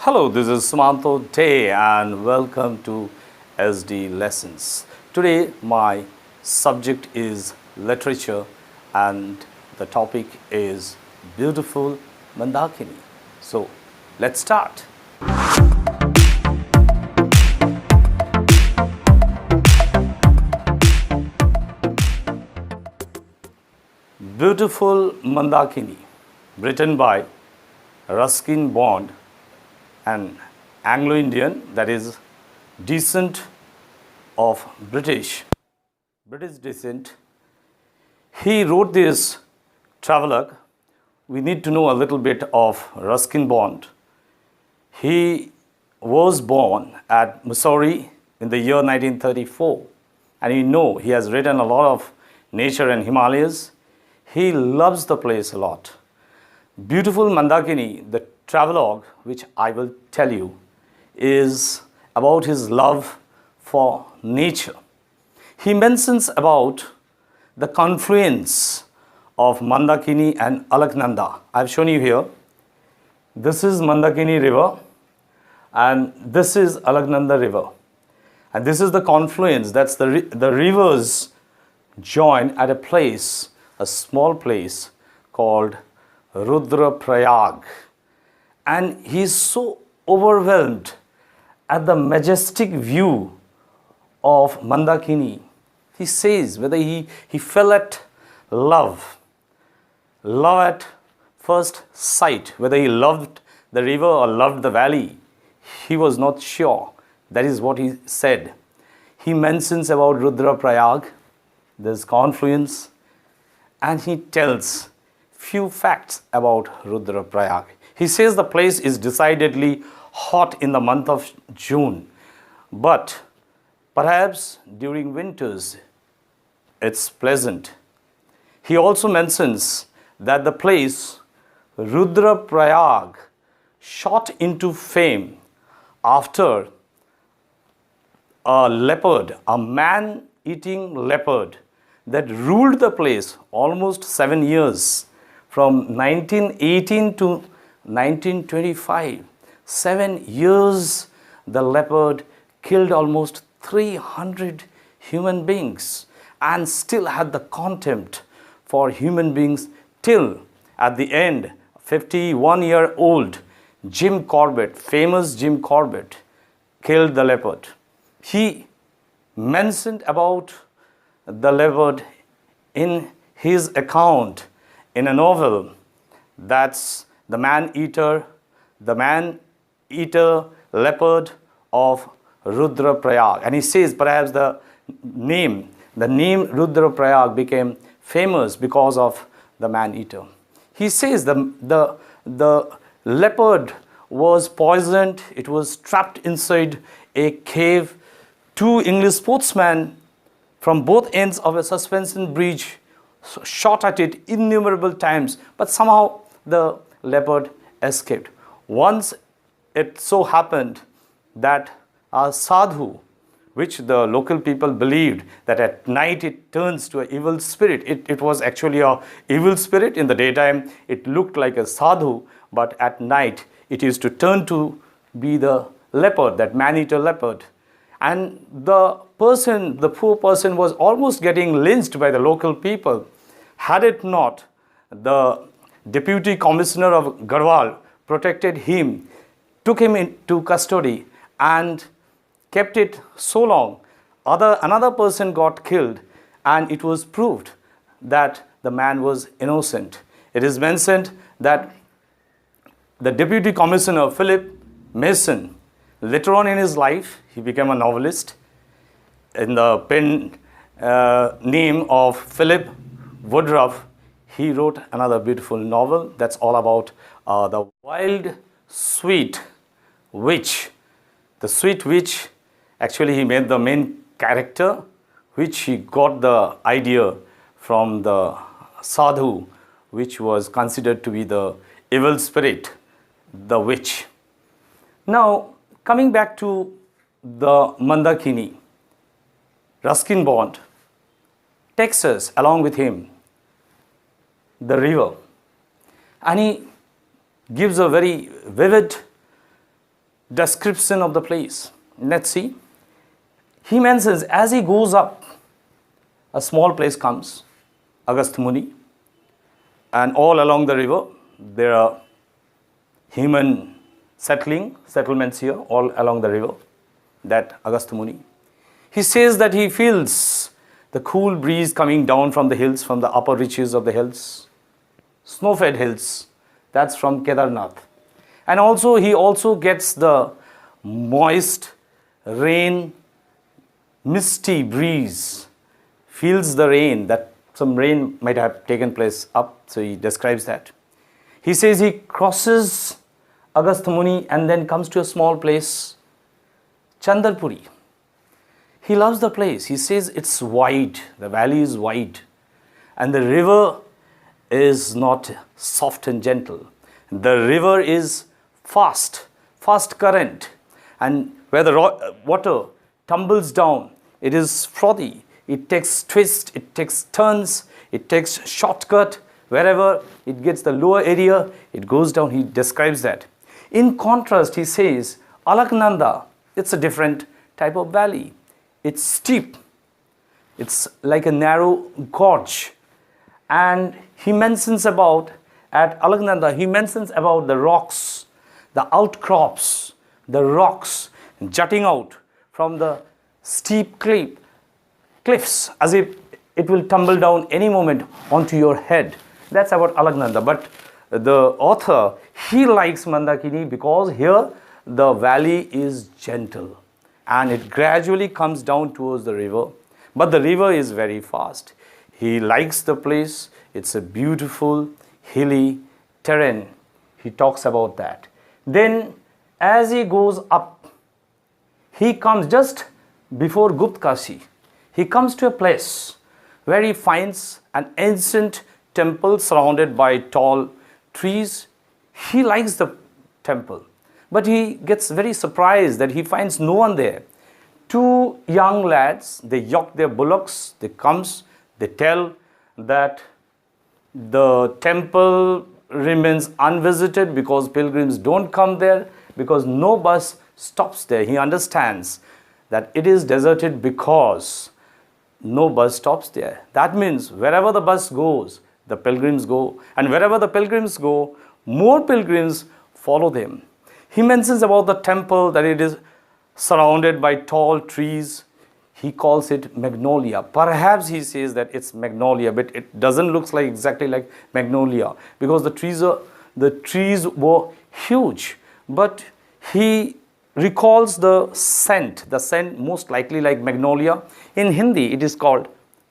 Hello, this is Sumanto Day and welcome to SD Lessons. Today my subject is literature and the topic is beautiful Mandakini. So let's start. Beautiful Mandakini, written by Ruskin Bond, an Anglo-Indian, that is descent of British descent. He wrote this travelogue. We need to know a little bit of Ruskin Bond. He was born at Missouri in the year 1934, and you know he has written a lot of nature and Himalayas. He loves the place a lot. Beautiful Mandakini, the travelogue which I will tell you, is about his love for nature. He mentions about the confluence of Mandakini and Alaknanda. I have shown you here. This is Mandakini river and this is Alaknanda river. And this is the confluence, that's the rivers join at a place, a small place called Rudraprayag. And he is so overwhelmed at the majestic view of Mandakini. He says whether he fell at love at first sight, whether he loved the river or loved the valley, he was not sure. That is what he said. He mentions about Rudraprayag, this confluence, and he tells few facts about Rudraprayag. He says the place is decidedly hot in the month of June, but perhaps during winters it's pleasant. He also mentions that the place Rudraprayag shot into fame after a leopard, a man-eating leopard that ruled the place almost 7 years, from 1918 to 1925. 7 years the leopard killed almost 300 human beings and still had the contempt for human beings till at the end, 51-year-old Jim Corbett, famous Jim Corbett, killed the leopard. He mentioned about the leopard in his account in a novel, that's The Man-Eater Leopard of Rudraprayag. And he says perhaps the name Rudraprayag became famous because of the man-eater. He says the leopard was poisoned, it was trapped inside a cave. 2 English sportsmen from both ends of a suspension bridge shot at it innumerable times, but somehow the leopard escaped. Once it so happened that a sadhu, which the local people believed that at night it turns to an evil spirit. It was actually an evil spirit. In the daytime it looked like a sadhu, but at night it used to turn to be the leopard, that man-eater leopard. And the poor person was almost getting lynched by the local people. Had it not, the deputy commissioner of Garhwal protected him, took him into custody and kept it so long. Another person got killed and it was proved that the man was innocent. It is mentioned that the deputy commissioner, Philip Mason, later on in his life, he became a novelist in the pen name of Philip Woodruff. He wrote another beautiful novel that's all about the wild, sweet witch. The sweet witch, actually he made the main character, which he got the idea from the sadhu, which was considered to be the evil spirit, the witch. Now, coming back to the Mandakini, Ruskin Bond takes us along with him the river, and he gives a very vivid description of the place. Let's see. He mentions as he goes up, a small place comes, Agastya Muni, and all along the river there are human settlements here, all along the river, that Agastya Muni. He says that he feels the cool breeze coming down from the hills, from the upper reaches of the hills, snow-fed hills, that's from Kedarnath. And also he also gets the moist rain, misty breeze, feels the rain, that some rain might have taken place up, so he describes that. He says he crosses Agastya Muni and then comes to a small place, Chandarpuri. He loves the place. He says it's wide, the valley is wide, and the river is not soft and gentle. The river is fast current, and where the water tumbles down, it is frothy, it takes twists, it takes turns, it takes shortcut, wherever it gets the lower area, it goes down. He describes that. In contrast, he says, Alaknanda, it's a different type of valley. It's steep, it's like a narrow gorge. And he mentions about, at Alaknanda, he mentions about the rocks, the outcrops, the rocks jutting out from the steep cliffs, as if it will tumble down any moment onto your head. That's about Alaknanda. But the author, he likes Mandakini because here the valley is gentle and it gradually comes down towards the river. But the river is very fast. He likes the place. It's a beautiful, hilly terrain. He talks about that. Then as he goes up, he comes just before Gupta Kashi. He comes to a place where he finds an ancient temple surrounded by tall trees. He likes the temple, but he gets very surprised that he finds no one there. Two young lads, they yoke their bullocks, they tell that the temple remains unvisited because pilgrims don't come there, because no bus stops there. He understands that it is deserted because no bus stops there. That means wherever the bus goes, the pilgrims go, and wherever the pilgrims go, more pilgrims follow them. He mentions about the temple that it is surrounded by tall trees. He calls it magnolia. Perhaps he says that it's magnolia, but it doesn't look like exactly like magnolia because the trees were huge. But he recalls the scent most likely like magnolia. In Hindi, it is called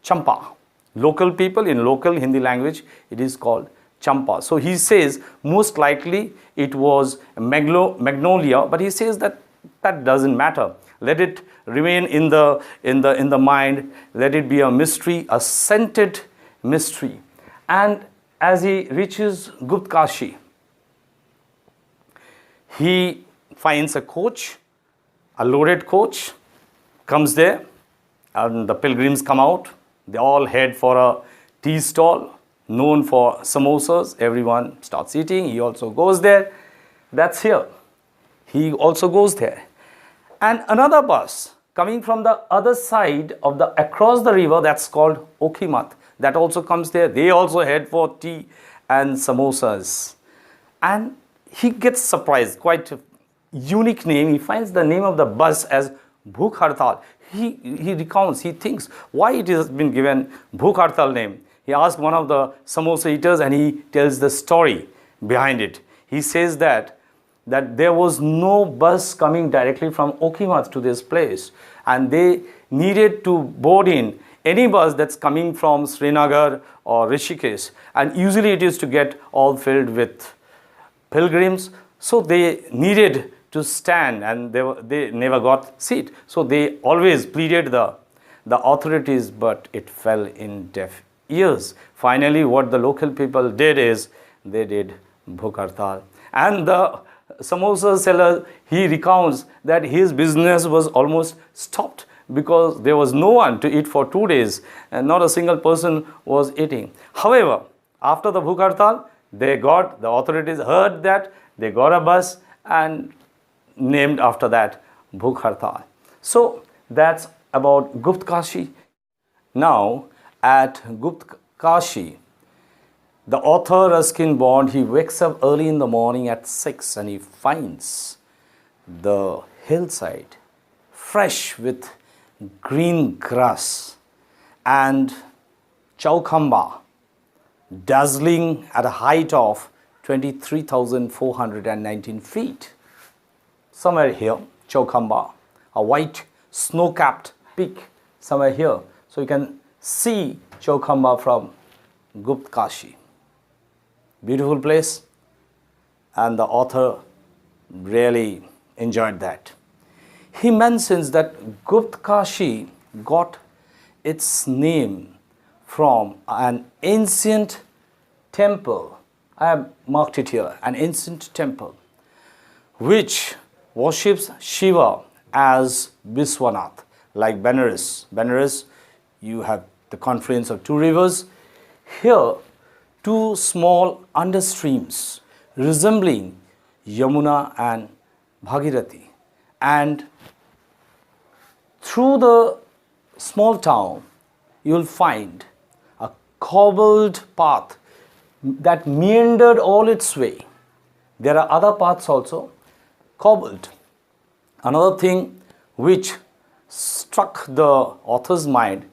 champa. Local people, in local Hindi language, it is called champa. So he says most likely it was magnolia, but he says that doesn't matter. Let it remain in the mind. Let it be a mystery, a scented mystery. And as he reaches Gupta Kashi, he finds a coach, a loaded coach, comes there, and the pilgrims come out. They all head for a tea stall known for samosas. Everyone starts eating. He also goes there. That's here. He also goes there. And another bus coming from the other side of across the river, that's called Okhimat, that also comes there. They also head for tea and samosas. And he gets surprised, quite a unique name. He finds the name of the bus as Bhuk Hartal. He recounts, he thinks why it has been given Bhuk Hartal name. He asked one of the samosa eaters and he tells the story behind it. He says that there was no bus coming directly from Okhimat to this place, and they needed to board in any bus that's coming from Srinagar or Rishikesh, and usually it is to get all filled with pilgrims. So they needed to stand, and they never got seat. So they always pleaded the authorities, but it fell in deaf ears. Finally, what the local people did is they did Bhuk Hartal. And the samosa seller, he recounts that his business was almost stopped because there was no one to eat for 2 days and not a single person was eating. However, after the Bhuk Hartal, the authorities heard that, they got a bus, and named after that Bhukh Hartal. So that's about Gupta Kashi. Now at Gupta Kashi, the author Ruskin Bond, he wakes up early in the morning at 6 and he finds the hillside fresh with green grass and Chaukhamba dazzling at a height of 23,419 feet. Somewhere here, Chaukhamba, a white snow-capped peak somewhere here. So you can see Chaukhamba from Gupta Kashi. Beautiful place, and the author really enjoyed that. He mentions that Gupta Kashi got its name from an ancient temple. I have marked it here, an ancient temple which worships Shiva as Viswanath, like Benares. Benares, you have the confluence of two rivers. Here, two small understreams resembling Yamuna and Bhagirathi. And through the small town, you will find a cobbled path that meandered all its way. There are other paths also cobbled. Another thing which struck the author's mind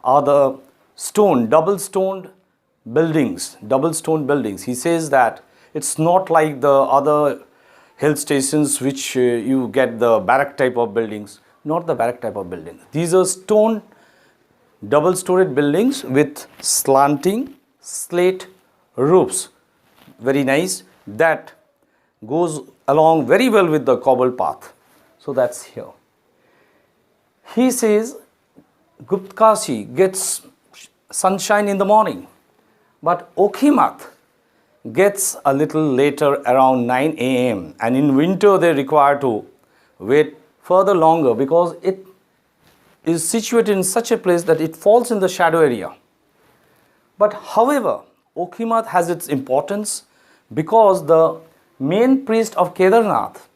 are the double stone buildings. He says that it's not like the other hill stations which you get the barrack type of buildings. Not the barrack type of buildings. These are stone double-storied buildings with slanting slate roofs. Very nice. That goes along very well with the cobbled path. So that's here. He says Gupta Kashi gets sunshine in the morning, but Okhimath gets a little later, around 9 a.m. and in winter they require to wait further longer because it is situated in such a place that it falls in the shadow area. But however, Okhimath has its importance because the main priest of Kedarnath,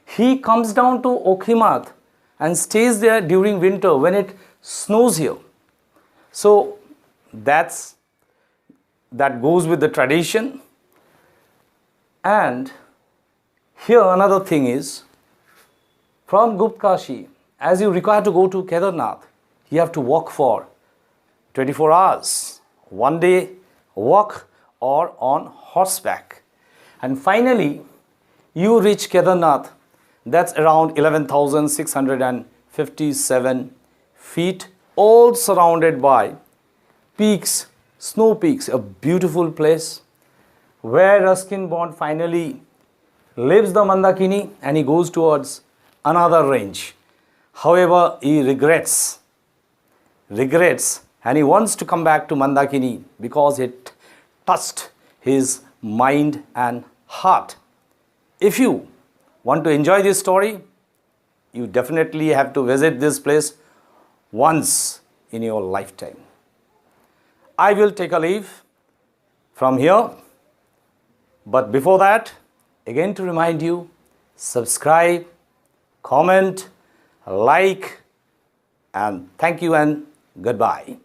he comes down to Okhimath and stays there during winter when it snows here. So that goes with the tradition. And here another thing is, from Gupta Kashi, as you require to go to Kedarnath, you have to walk for 24 hours. One day walk or on horseback. And finally, you reach Kedarnath. That's around 11,657 feet, all surrounded by peaks, snow peaks, a beautiful place where Ruskin Bond finally leaves the Mandakini and he goes towards another range. However, he regrets and he wants to come back to Mandakini because it touched his mind and heart. If you want to enjoy this story, you definitely have to visit this place once in your lifetime. I will take a leave from here, but before that, again to remind you, subscribe, comment, like, and thank you and goodbye.